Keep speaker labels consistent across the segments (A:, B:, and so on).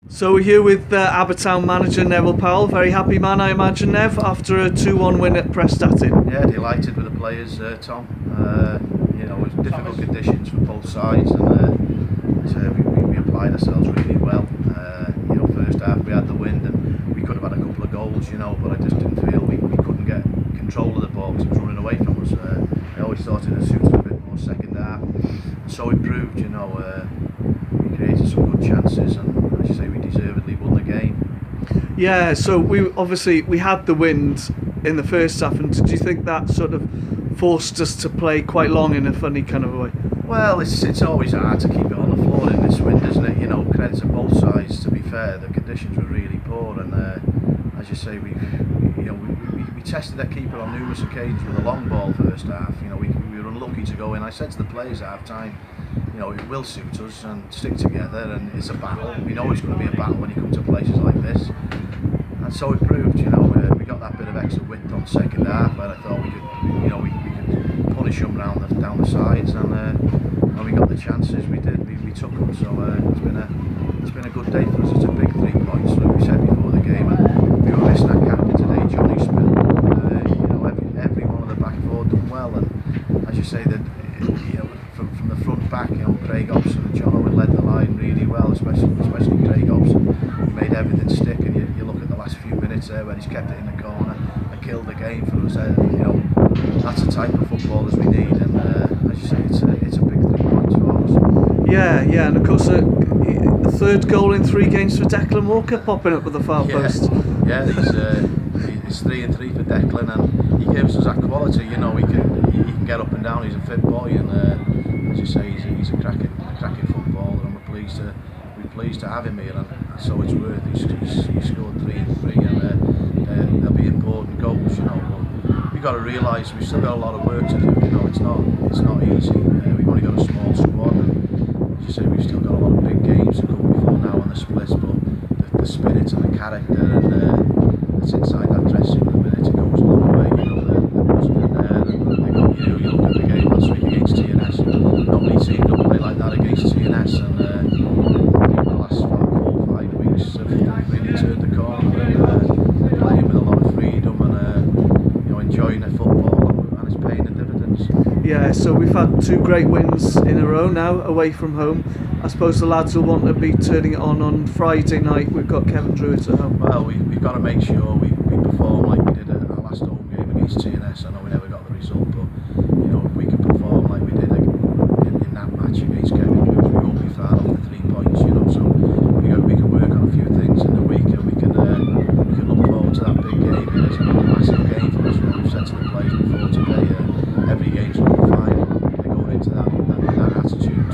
A: So we're here with Abertown manager Neville Powell. Very happy man, I imagine, Nev, after a 2-1 win at Prestatyn.
B: Yeah, delighted with the players, Tom. It was difficult conditions for both sides, and we applied ourselves really well. First half we had the wind and we could have had a couple of goals, but I just didn't feel we couldn't get control of the ball because it was running away from us. I always thought it had suited a bit more second half, and so it proved. We created some good chances, and as you say, we deservedly won the game.
A: Yeah, so we had the wind in the first half, and did you think that sort of forced us to play quite long in a funny kind of a way?
B: Well, it's always hard to keep it on the floor in this wind, isn't it? Credit to both sides. To be fair, the conditions were really poor, and as you say, we tested their keeper on numerous occasions with a long ball first half. We were unlucky to go in. I said to the players at half time, it will suit us and stick together, and it's a battle. We know it's going to be a battle when you come to places like this, and so it proved. We got that bit of extra width on second half, where I thought we could punish them down the sides, and we got the chances. We did. We took them. So it's been a good day for us. It's a big 3 points, like we said before the game. And we were missing our captain today, Johnny Spill. Every one of the back four done well, and as you say, that from the front back, Craig Hobson and John Owen led the line really well, especially Craig Hobson. He made everything stick, and you look at the last few minutes there when he's kept it in the corner and killed the game for us. That's the type of footballers we need, and as you say, it's a big 3 points for us.
A: Yeah, and of course a third goal in 3 games for Declan Walker popping up with the far post.
B: Yeah, he's 3 and 3 for Declan, and he gives us that quality. He can get up and down. He's a fit boy, and as you say, he's a cracking footballer, and we're pleased to have him here, and so it's worth. He's scored 3 and 3, and they'll be important goals. But we've got to realise we've still got a lot of work to do. It's not easy. We've only got a small squad, and as you say, we've still got a lot of big games to come before now on the splits. But the spirit and the character and that's inside that dressing room, and it goes a long way. There wasn't in there, and you look at the game last week against TNS. Not many teams don't play like that against TNS, and the last 4 or 5 weeks have really turned the corner, and playing with a lot of freedom and enjoying their football, and it's paying the dividends.
A: Yeah, so we've had 2 great wins in a row now away from home. I suppose the lads will want to be turning it on Friday night. We've got Kevin Druitt at home.
B: Well, we've got to make sure we perform like we did at our last home game against TNS. I know we never got the result, but if we can perform like we did in that match against Kevin Druitt, we won't be far off the 3 points. So we can work on a few things in the week, and we can look forward to that big game. It's a massive game for us. We've said to the players before today, every game's a good final. They're going into that attitude,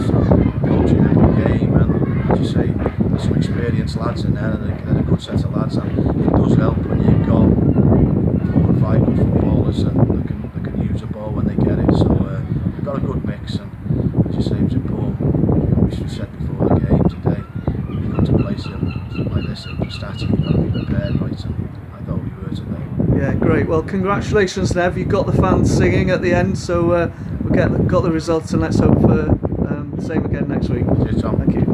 B: approaching every game, and as you say, there's some experienced lads in there, and they're a good set of lads, and it does help when you've got 4 or 5 good footballers that can use the ball when they get it. So we've got a good mix, and as you say, it's important. We said before the game today, when you come to play something like this at Prestatyn, you've got to be prepared, right? And I thought we were today.
A: Yeah, great. Well, congratulations, Nev. You got the fans singing at the end, so we got the results, and let's hope for the same again next week.
B: Cheers, Tom.
A: Thank you.